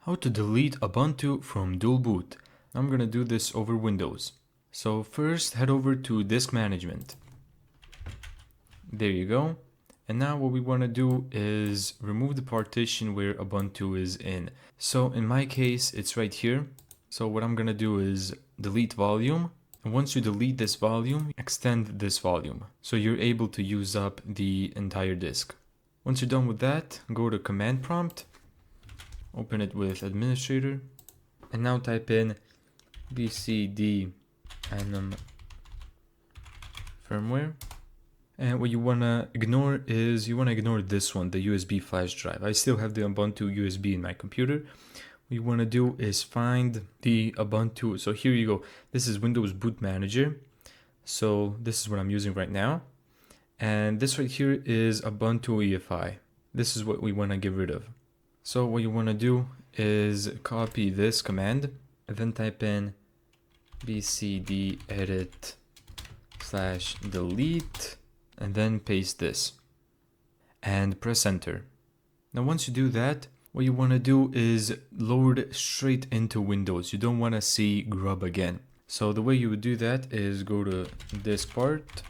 How to delete Ubuntu from dual boot. I'm gonna do this over Windows. So first head over to disk management. There you go. And now what we want to do is remove the partition where Ubuntu is in. So in my case, it's right here. So what I'm gonna do is delete volume. And once you delete this volume, extend this volume. So you're able to use up the entire disk. Once you're done with that, go to command prompt. Open it with administrator and now type in bcd enum firmware. And what you want to ignore is you want to ignore this one, the USB flash drive. I still have the Ubuntu USB in my computer. What you want to do is find the Ubuntu. So here you go. This is Windows Boot Manager. So this is what I'm using right now. And this right here is Ubuntu EFI. This is what we want to get rid of. So what you want to do is copy this command and then type in bcd edit /delete and then paste this and press enter. Now once you do that, what you want to do is load straight into Windows. You don't want to see grub again. So the way you would do that is go to disk part,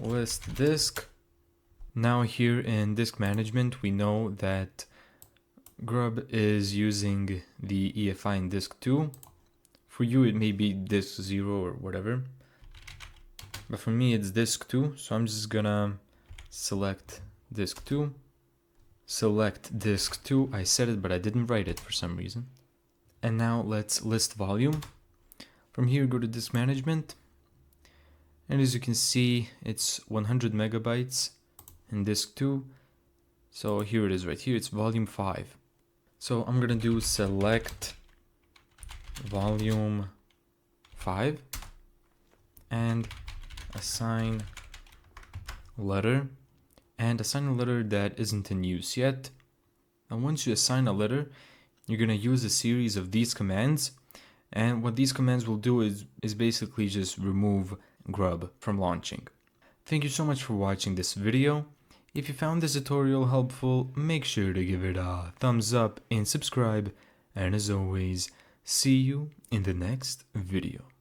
list disk. Now here in disk management, we know that grub is using the EFI in disk 2. For you, it may be disk 0 or whatever. But for me, it's disk 2. So I'm just gonna select disk 2. Select disk 2. I said it, but I didn't write it for some reason. And now let's list volume. From here, go to disk management. And as you can see, it's 100 megabytes. In disk 2, so here it is right here, it's volume 5. So I'm gonna do select volume 5 and assign letter, and assign a letter that isn't in use yet. And once you assign a letter, you're gonna use a series of these commands, and what these commands will do is basically just remove grub from launching. Thank you so much for watching this video. If you found this tutorial helpful, make sure to give it a thumbs up and subscribe. And as always, see you in the next video.